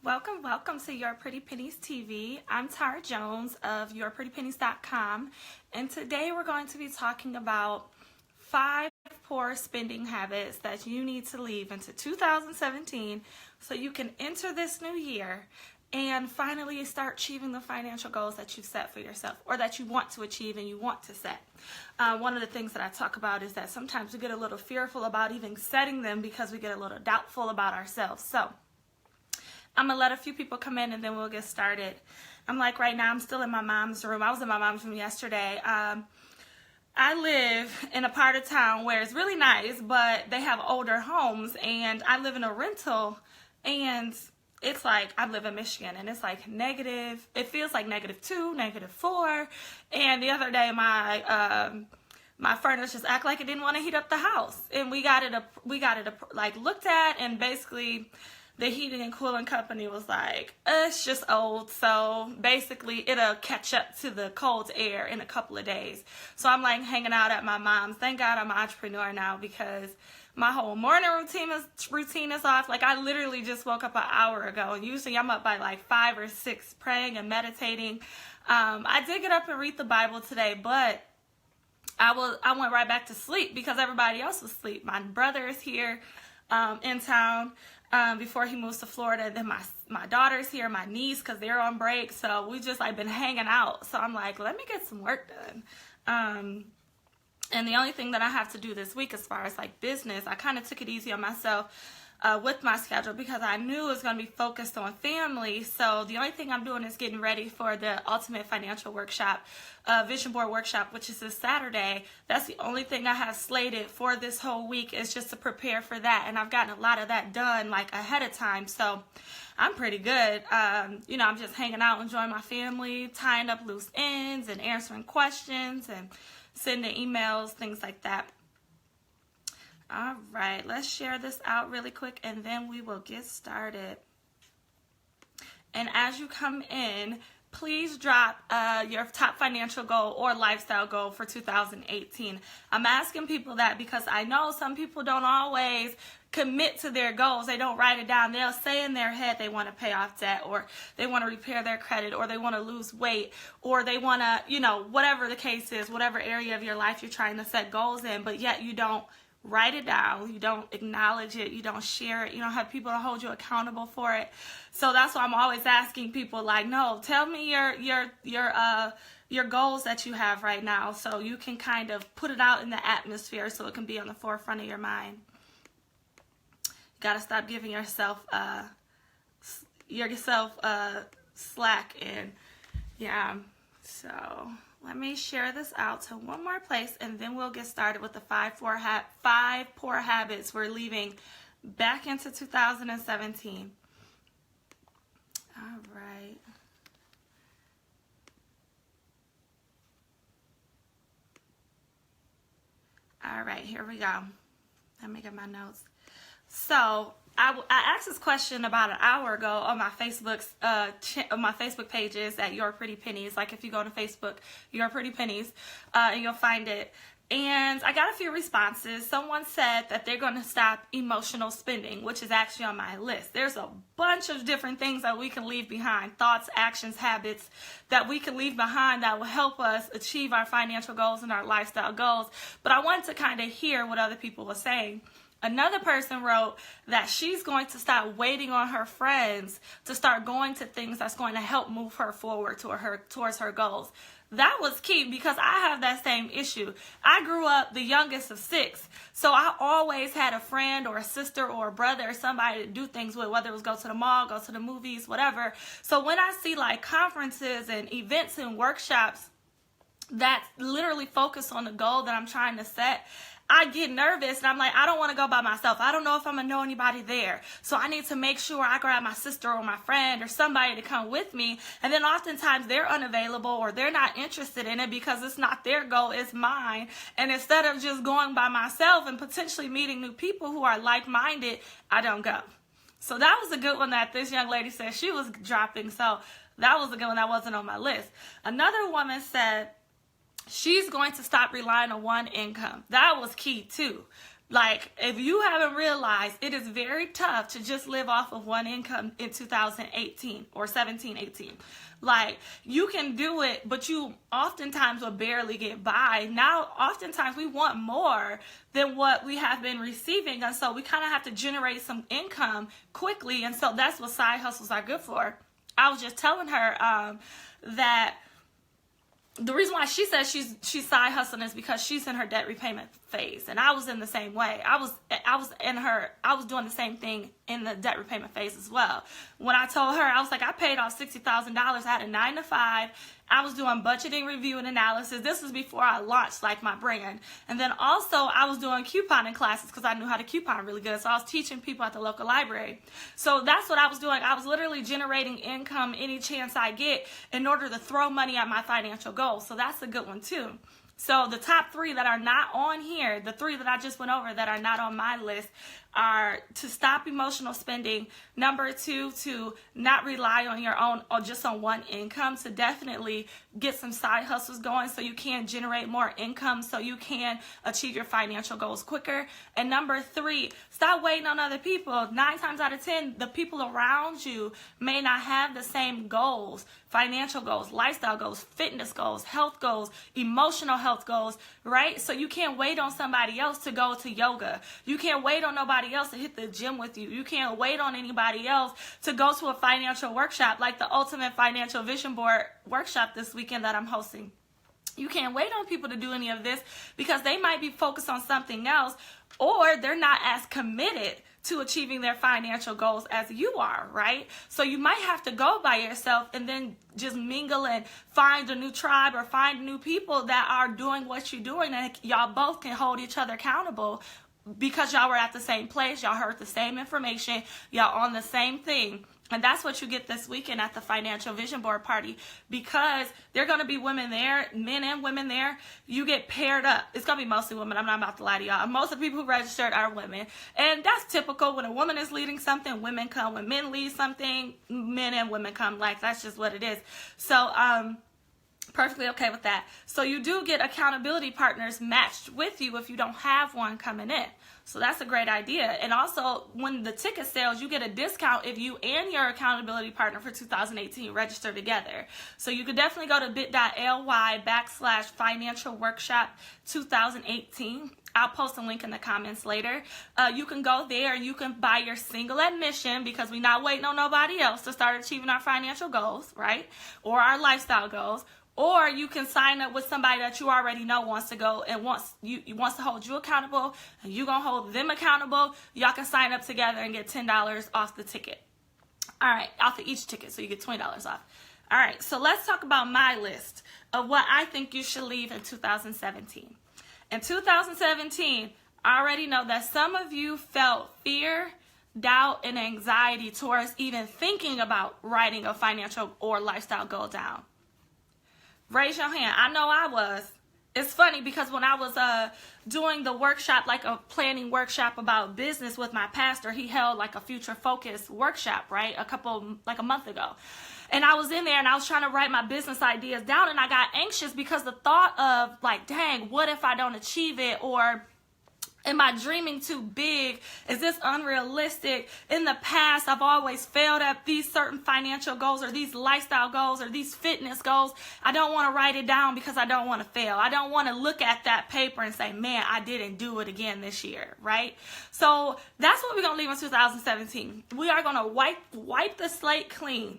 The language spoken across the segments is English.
Welcome to Your Pretty Pennies TV. I'm Tara Jones of YourPrettyPennies.com, and today we're going to be talking about 5 poor spending habits that you need to leave into 2017 so you can enter this new year and finally start achieving the financial goals that you've set for yourself or that you want to achieve and you want to set. One of the things that I talk about is that sometimes we get a little fearful about even setting them because we get a little doubtful about ourselves. So I'm going to let a few people come in and then we'll get started. Right now I'm still in my mom's room. I was in my mom's room yesterday. I live in a part of town where it's really nice, but they have older homes, and I live in a rental, and it's like, I live in Michigan, and it's like negative, it feels like -2, -4, and the other day my furnace just act like it didn't want to heat up the house, and we got it looked at, and basically the heating and cooling company was like, it's just old, so basically it'll catch up to the cold air in a couple of days. So I'm like hanging out at my mom's. Thank God I'm an entrepreneur now because my whole morning routine is off. Like, I literally just woke up an hour ago, and usually I'm up by like 5 or 6 praying and meditating. I did get up and read the Bible today, but I went right back to sleep because everybody else was asleep. My brother is here in town before he moves to Florida. Then my daughter's here, my niece, because they're on break. So we just been hanging out. So I'm like, let me get some work done. And the only thing that I have to do this week as far as like business, I kind of took it easy on myself with my schedule because I knew it was going to be focused on family. So the only thing I'm doing is getting ready for the Ultimate Financial Workshop, Vision Board Workshop, which is this Saturday. That's the only thing I have slated for this whole week, is just to prepare for that. And I've gotten a lot of that done like ahead of time. So I'm pretty good. I'm just hanging out, enjoying my family, tying up loose ends and answering questions and sending emails, things like that. All right, let's share this out really quick and then we will get started. And as you come in, please drop your top financial goal or lifestyle goal for 2018. I'm asking people that because I know some people don't always commit to their goals. They don't write it down. They'll say in their head they want to pay off debt, or they want to repair their credit, or they want to lose weight, or they want to, whatever the case is, whatever area of your life you're trying to set goals in, but yet you don't write it down, you don't acknowledge it, you don't share it, you don't have people to hold you accountable for it. So that's why I'm always asking people, like, no, tell me your goals that you have right now, so you can kind of put it out in the atmosphere so it can be on the forefront of your mind. You gotta stop giving yourself slack, and yeah. So let me share this out to one more place, and then we'll get started with the 5 poor habits we're leaving back into 2017. All right. All right, here we go. Let me get my notes. So I asked this question about an hour ago on my Facebook pages at Your Pretty Pennies. Like, if you go to Facebook, Your Pretty Pennies, and you'll find it. And I got a few responses. Someone said that they're going to stop emotional spending, which is actually on my list. There's a bunch of different things that we can leave behind, thoughts, actions, habits that we can leave behind that will help us achieve our financial goals and our lifestyle goals. But I wanted to kind of hear what other people were saying. Another person wrote that she's going to stop waiting on her friends to start going to things that's going to help move her forward towards her goals. That was key because I have that same issue. I grew up the youngest of 6, so I always had a friend or a sister or a brother or somebody to do things with, whether it was go to the mall, go to the movies, whatever. So when I see like conferences and events and workshops that literally focus on the goal that I'm trying to set, I get nervous and I'm like, I don't want to go by myself. I don't know if I'm going to know anybody there. So I need to make sure I grab my sister or my friend or somebody to come with me. And then oftentimes they're unavailable or they're not interested in it because it's not their goal, it's mine. And instead of just going by myself and potentially meeting new people who are like-minded, I don't go. So that was a good one that this young lady said she was dropping. So that was a good one that wasn't on my list. Another woman said she's going to stop relying on one income. That was key too, Like, if you haven't realized, it is very tough to just live off of one income in 2018 or 17, 18. Like, you can do it, but you oftentimes will barely get by. Now, oftentimes we want more than what we have been receiving. And so we kind of have to generate some income quickly. And so that's what side hustles are good for. I was just telling her that the reason why she says she's side hustling is because she's in her debt repayment phase, and I was in the same way. I was doing the same thing in the debt repayment phase as well. When I told her, I was like, I paid off $60,000. I had a 9-to-5. I was doing budgeting, review, and analysis. This was before I launched like my brand. And then also I was doing couponing classes because I knew how to coupon really good. So I was teaching people at the local library. So that's what I was doing. I was literally generating income any chance I get in order to throw money at my financial goals. So that's a good one too. So the top 3 that are not on here, the 3 that I just went over that are not on my list, are to stop emotional spending. Number 2, to not rely on your own or just on one income, to definitely get some side hustles going so you can generate more income so you can achieve your financial goals quicker. And number 3, stop waiting on other people. 9 times out of 10, the people around you may not have the same goals, financial goals, lifestyle goals, fitness goals, health goals, emotional health goals, right? So you can't wait on somebody else to go to yoga. You can't wait on nobody else to hit the gym with you. You can't wait on anybody else to go to a financial workshop like the Ultimate Financial Vision Board workshop this weekend that I'm hosting. You can't wait on people to do any of this because they might be focused on something else, or they're not as committed to achieving their financial goals as you are, right? So you might have to go by yourself and then just mingle and find a new tribe or find new people that are doing what you're doing, and y'all both can hold each other accountable because y'all were at the same place, y'all heard the same information, y'all on the same thing. And that's what you get this weekend at the Financial Vision Board Party, because there are going to be women there, men and women there. You get paired up. It's going to be mostly women. I'm not about to lie to y'all. Most of the people who registered are women. And that's typical. When a woman is leading something, women come. When men lead something, men and women come. Like, that's just what it is. So, perfectly okay with that. So you do get accountability partners matched with you if you don't have one coming in. So that's a great idea. And also, when the ticket sells, you get a discount if you and your accountability partner for 2018 register together. So you could definitely go to bit.ly/financial workshop 2018. I'll post a link in the comments later. You can go there. You can buy your single admission because we're not waiting on nobody else to start achieving our financial goals, right? Or our lifestyle goals. Or you can sign up with somebody that you already know wants to go and wants to hold you accountable, and you're going to hold them accountable. Y'all can sign up together and get $10 off the ticket. All right, off of each ticket, so you get $20 off. All right, so let's talk about my list of what I think you should leave in 2017. In 2017, I already know that some of you felt fear, doubt, and anxiety towards even thinking about writing a financial or lifestyle goal down. Raise your hand. I know I was. It's funny because when I was doing the workshop, like a planning workshop about business with my pastor, he held like a future focus workshop, right? A month ago. And I was in there and I was trying to write my business ideas down, and I got anxious because the thought of like, dang, what if I don't achieve it? Or am I dreaming too big? Is this unrealistic? In the past, I've always failed at these certain financial goals or these lifestyle goals or these fitness goals. I don't want to write it down because I don't want to fail. I don't want to look at that paper and say, man, I didn't do it again this year, right? So that's what we're going to leave in 2017. We are going to wipe the slate clean.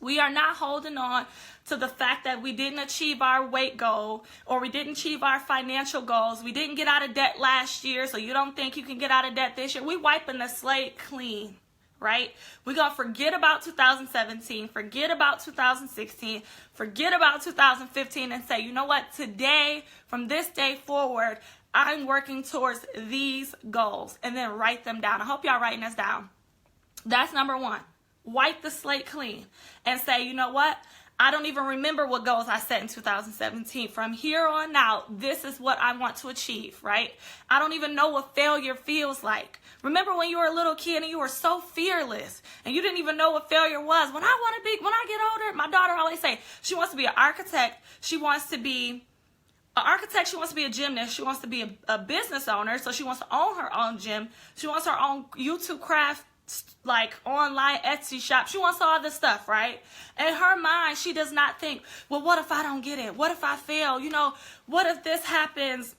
We are not holding on to the fact that we didn't achieve our weight goal or we didn't achieve our financial goals. We didn't get out of debt last year, so you don't think you can get out of debt this year. We're wiping the slate clean, right? We're going to forget about 2017, forget about 2016, forget about 2015, and say, you know what, today, from this day forward, I'm working towards these goals, and then write them down. I hope y'all writing this down. That's number 1. Wipe the slate clean and say, you know what? I don't even remember what goals I set in 2017. From here on out, this is what I want to achieve, right? I don't even know what failure feels like. Remember when you were a little kid and you were so fearless and you didn't even know what failure was? When I get older, my daughter always say she wants to be an architect. She wants to be An architect, she wants to be a gymnast. She wants to be a business owner, so she wants to own her own gym. She wants her own YouTube craft, like online Etsy shop. She wants all this stuff, right? In her mind, she does not think, well, what if I don't get it? What if I fail? You know, what if this happens?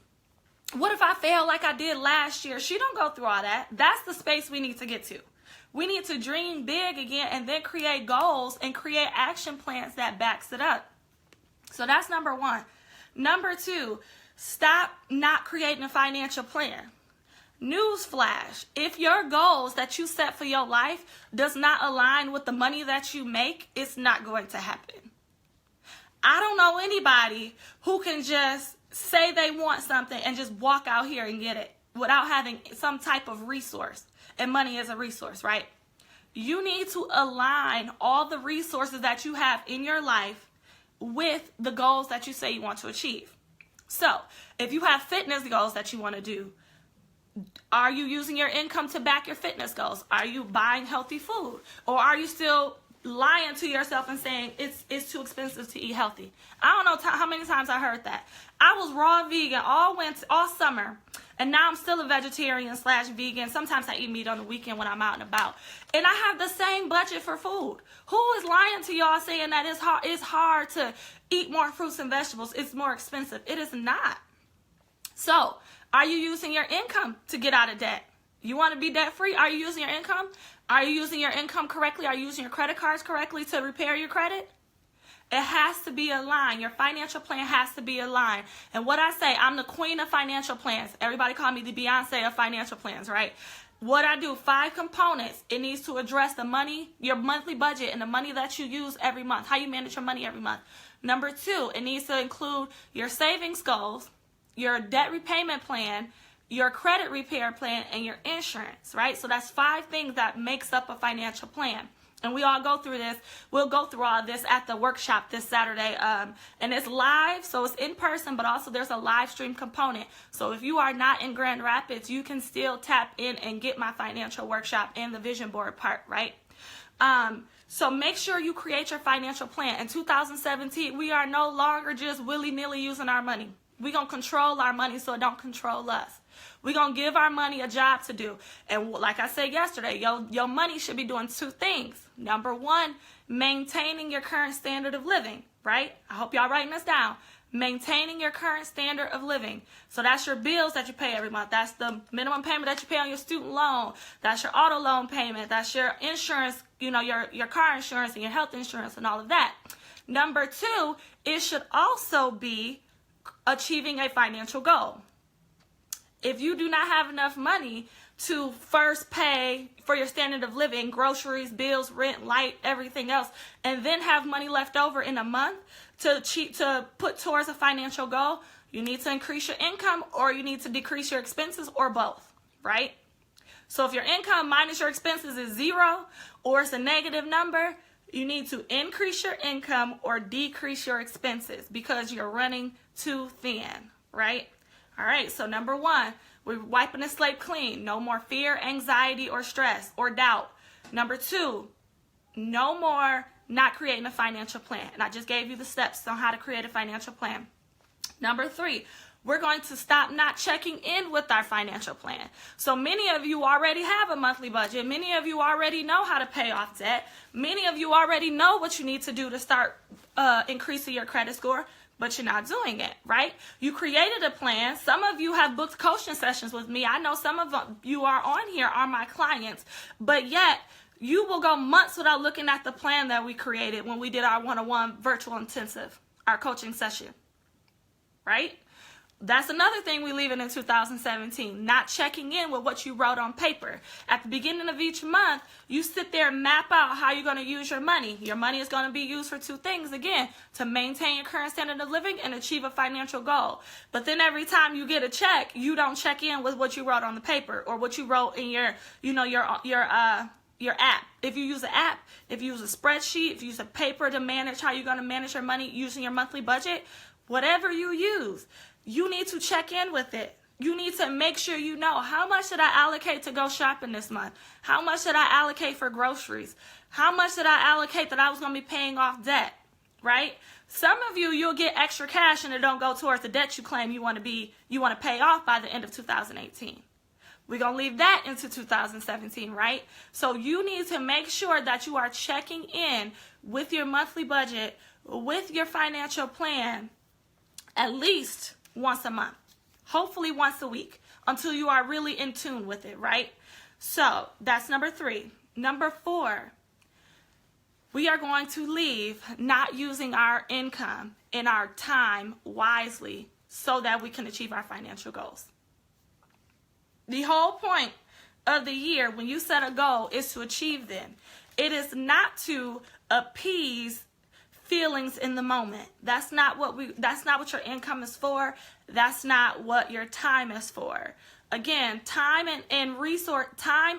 What if I fail like I did last year? She don't go through all that. That's the space we need to get to. We need to dream big again and then create goals and create action plans that backs it up. So that's number one. Number two, stop not creating a financial plan. Newsflash, if your goals that you set for your life does not align with the money that you make, it's not going to happen. I don't know anybody who can just say they want something and just walk out here and get it without having some type of resource. And money is a resource, right? You need to align all the resources that you have in your life with the goals that you say you want to achieve. So, if you have fitness goals that you want to do, are you using your income to back your fitness goals? Are you buying healthy food? Or are you still lying to yourself and saying it's too expensive to eat healthy? I don't know how many times I heard that. I was raw vegan all summer, and now I'm still a vegetarian / vegan. Sometimes I eat meat on the weekend when I'm out and about. And I have the same budget for food. Who is lying to y'all saying that it's hard to eat more fruits and vegetables? It's more expensive. It is not. So, are you using your income to get out of debt? You want to be debt free? Are you using your income? Are you using your income correctly? Are you using your credit cards correctly to repair your credit? It has to be aligned. Your financial plan has to be aligned. And what I say, I'm the queen of financial plans. Everybody call me the Beyonce of financial plans, right? What I do, 5 components. It needs to address the money, your monthly budget, and the money that you use every month, how you manage your money every month. Number 2, it needs to include your savings goals, your debt repayment plan, your credit repair plan, and your insurance, right? So that's 5 things that makes up a financial plan. And we all go through this. We'll go through all this at the workshop this Saturday. And it's live, so it's in person, but also there's a live stream component. So if you are not in Grand Rapids, you can still tap in and get my financial workshop and the vision board part, right? So make sure you create your financial plan. In 2017, we are no longer just willy-nilly using our money. We're going to control our money so it don't control us. We're going to give our money a job to do. And like I said yesterday, your money should be doing 2 things. Number 1, maintaining your current standard of living, right? I hope y'all writing this down. Maintaining your current standard of living. So that's your bills that you pay every month. That's the minimum payment that you pay on your student loan. That's your auto loan payment. That's your insurance, your car insurance and your health insurance and all of that. Number 2, it should also be achieving a financial goal. If you do not have enough money to first pay for your standard of living, groceries, bills, rent, light, everything else, and then have money left over in a month to put towards a financial goal, you need to increase your income or you need to decrease your expenses or both, right? So if your income minus your expenses is 0 or it's a negative number, you need to increase your income or decrease your expenses because you're running too thin, right? All right, so number 1, we're wiping the slate clean. No more fear, anxiety, or stress or doubt. Number 2, no more not creating a financial plan. And I just gave you the steps on how to create a financial plan. Number 3, we're going to stop not checking in with our financial plan. So many of you already have a monthly budget. Many of you already know how to pay off debt. Many of you already know what you need to do to start increasing your credit score. But you're not doing it, right? You created a plan. Some of you have booked coaching sessions with me. I know some of you are on here are my clients, but yet you will go months without looking at the plan that we created when we did our one-on-one virtual intensive, our coaching session, right? That's another thing we leave in 2017, not checking in with what you wrote on paper. At the beginning of each month, you sit there and map out how you're going to use your money. Your money is going to be used for 2 things, again, to maintain your current standard of living and achieve a financial goal. But then every time you get a check, you don't check in with what you wrote on the paper or what you wrote in your app. If you use an app, if you use a spreadsheet, if you use a paper to manage how you're going to manage your money using your monthly budget, whatever you use, you need to check in with it. You need to make sure you know, how much did I allocate to go shopping this month? How much did I allocate for groceries? How much did I allocate that I was going to be paying off debt? right? Some of you, you'll get extra cash and it don't go towards the debt you claim you want to pay off by the end of 2018. We're going to leave that into 2017, right? So you need to make sure that you are checking in with your monthly budget, with your financial plan, at least once a month, hopefully once a week, until you are really in tune with it, right? So that's number 3. Number 4, we are going to leave not using our income and our time wisely so that we can achieve our financial goals. The whole point of the year when you set a goal is to achieve them. It is not to appease feelings in the moment. That's not what your income is for. That's not what your time is for. Again, time,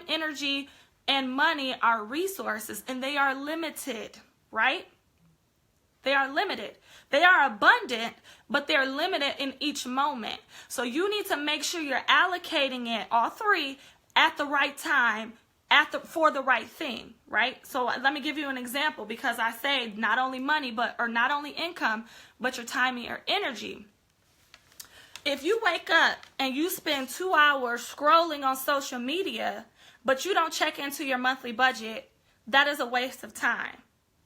energy, and money are resources, and they are limited, right? They are limited. They are abundant, but they're limited in each moment. So you need to make sure you're allocating it, all 3, at the right time, for the right thing, right? So let me give you an example, because I say not only money, or not only income, but your time and your energy. If you wake up and you spend 2 hours scrolling on social media, but you don't check into your monthly budget, that is a waste of time,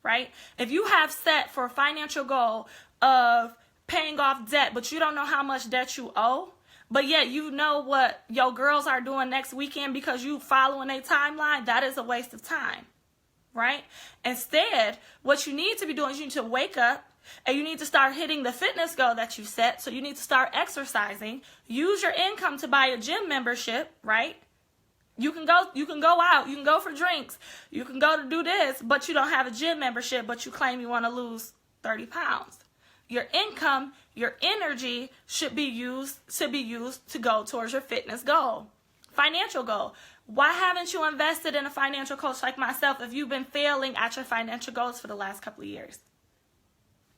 right? If you have set for a financial goal of paying off debt, but you don't know how much debt you owe, but yet you know what your girls are doing next weekend because you following a timeline, that is a waste of time, right? Instead, what you need to be doing is you need to wake up and you need to start hitting the fitness goal that you set. So you need to start exercising. Use your income to buy a gym membership, right? You can go out, you can go for drinks, you can go to do this, but you don't have a gym membership, but you claim you want to lose 30 pounds. Your income, your energy should be used to go towards your fitness goal, financial goal. Why haven't you invested in a financial coach like myself if you've been failing at your financial goals for the last couple of years?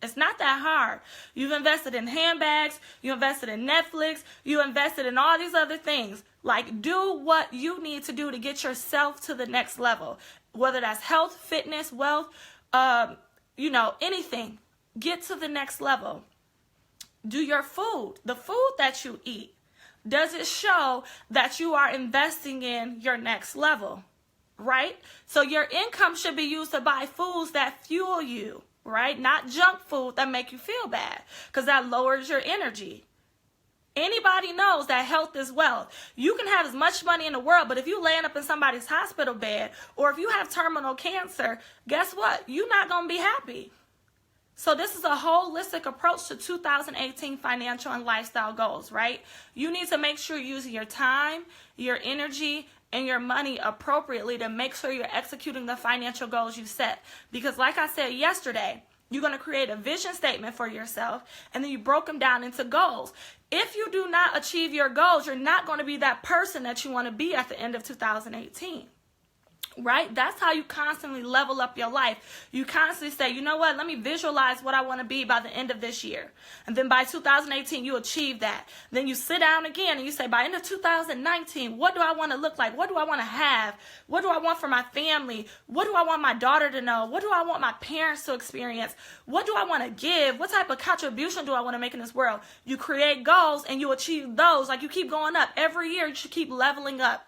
It's not that hard. You've invested in handbags, you invested in Netflix, you invested in all these other things. Like, do what you need to do to get yourself to the next level, whether that's health, fitness, wealth, anything. Get to the next level. Do your food, the food that you eat. Does it show that you are investing in your next level, right? So your income should be used to buy foods that fuel you, right? Not junk food that make you feel bad, because that lowers your energy. Anybody knows that health is wealth. You can have as much money in the world, but if you laying up in somebody's hospital bed, or if you have terminal cancer, guess what? You're not going to be happy. So this is a holistic approach to 2018 financial and lifestyle goals, right? You need to make sure you're using your time, your energy, and your money appropriately to make sure you're executing the financial goals you set. Because like I said yesterday, you're going to create a vision statement for yourself, and then you broke them down into goals. If you do not achieve your goals, you're not going to be that person that you want to be at the end of 2018. Right? That's how you constantly level up your life. You constantly say, you know what, let me visualize what I want to be by the end of this year. And then by 2018, you achieve that. Then you sit down again and you say, by end of 2019, what do I want to look like? What do I want to have? What do I want for my family? What do I want my daughter to know? What do I want my parents to experience? What do I want to give? What type of contribution do I want to make in this world? You create goals and you achieve those. Like, you keep going up. Every year, you should keep leveling up.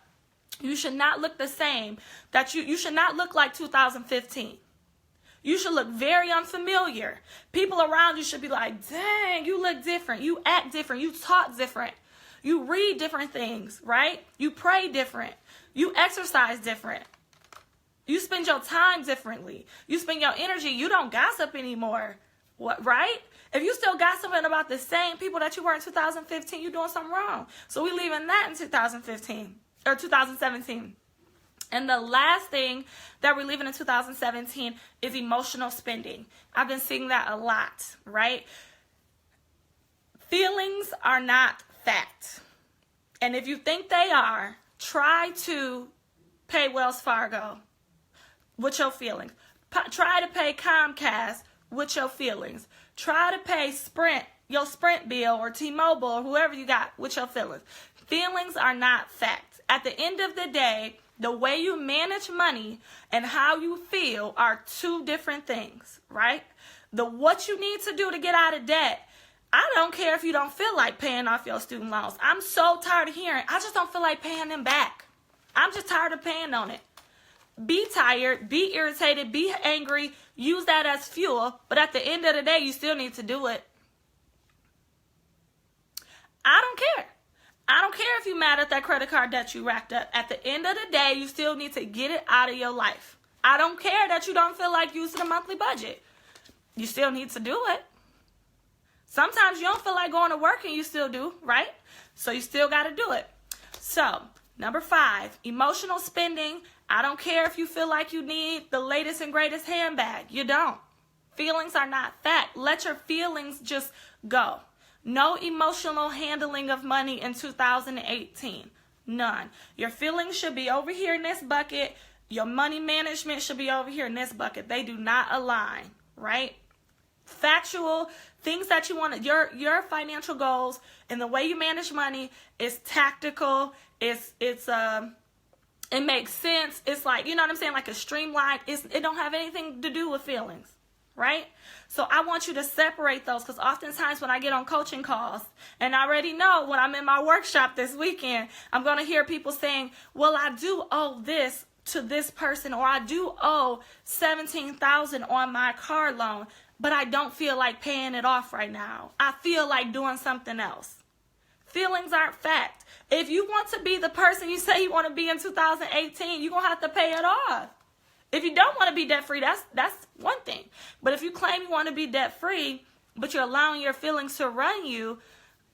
You should not look the same. You should not look like 2015. You should look very unfamiliar. People around you should be like, dang, you look different. You act different. You talk different. You read different things, right? You pray different. You exercise different. You spend your time differently. You spend your energy. You don't gossip anymore. What, right? If you still gossiping about the same people that you were in 2015, you're doing something wrong. So we leaving that in 2015. Or 2017. And the last thing that we're leaving in 2017 is emotional spending. I've been seeing that a lot, right? Feelings are not fact. And if you think they are, try to pay Wells Fargo with your feelings. Try to pay Comcast with your feelings. Try to pay Sprint, your Sprint bill, or T-Mobile, or whoever you got with your feelings. Feelings are not fact. At the end of the day, The way you manage money and how you feel are two different things, right? What you need to do to get out of debt, I don't care if you don't feel like paying off your student loans. I'm so tired of hearing, I just don't feel like paying them back. I'm just tired of paying on it. Be tired, be irritated, be angry, use that as fuel, but at the end of the day, you still need to do it. I don't care. I don't care if you're mad at that credit card that you racked up. At the end of the day, you still need to get it out of your life. I don't care that you don't feel like using a monthly budget. You still need to do it. Sometimes you don't feel like going to work and you still do, right? So you still got to do it. So, number 5, emotional spending. I don't care if you feel like you need the latest and greatest handbag. You don't. Feelings are not fact. Let your feelings just go. No emotional handling of money in 2018. None. Your feelings should be over here in this bucket. Your money management should be over here in this bucket. They do not align, right? Factual things that you want, your financial goals and the way you manage money is tactical. It makes sense. It's like, you know what I'm saying? Like a streamlined. It don't have anything to do with feelings, right? So I want you to separate those, because oftentimes when I get on coaching calls, and I already know when I'm in my workshop this weekend, I'm going to hear people saying, well, I do owe this to this person, or I do owe $17,000 on my car loan, but I don't feel like paying it off right now. I feel like doing something else. Feelings aren't fact. If you want to be the person you say you want to be in 2018, you're going to have to pay it off. If you don't want to be debt-free, that's one thing. But if you claim you want to be debt-free, but you're allowing your feelings to run you,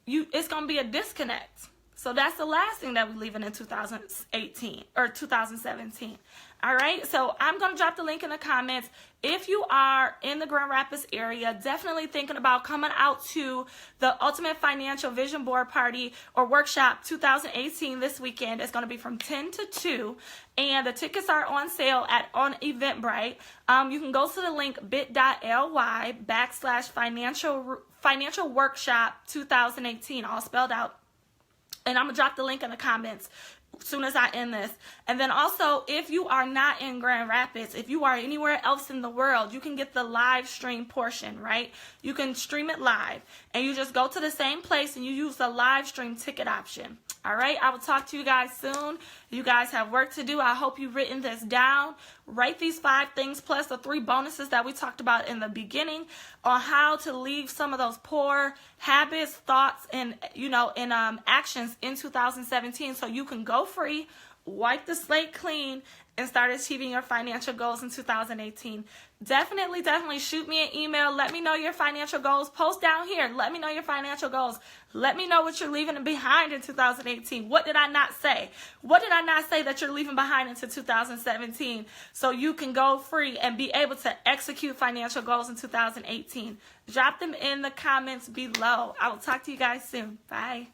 it's going to be a disconnect. So that's the last thing that we're leaving in 2018 or 2017. All right, so I'm going to drop the link in the comments. If you are in the Grand Rapids area, definitely thinking about coming out to the Ultimate Financial Vision Board Party or Workshop 2018 this weekend. It's going to be from 10 to 2, and the tickets are on sale on Eventbrite. You can go to the link bit.ly/financial workshop 2018, all spelled out. And I'm going to drop the link in the comments as soon as I end this. And then also, if you are not in Grand Rapids, if you are anywhere else in the world, you can get the live stream portion, right? You can stream it live. And you just go to the same place and you use the live stream ticket option. All right, I will talk to you guys soon. You guys have work to do. I hope you've written this down. Write these 5 things plus the 3 bonuses that we talked about in the beginning on how to leave some of those poor habits, thoughts, and actions in 2017, so you can go free, wipe the slate clean, and start achieving your financial goals in 2018. Definitely shoot me an email. Let me know your financial goals. Post down here. Let me know your financial goals. Let me know what you're leaving behind in 2018. What did I not say? What did I not say that you're leaving behind into 2017 so you can go free and be able to execute financial goals in 2018? Drop them in the comments below. I will talk to you guys soon. Bye.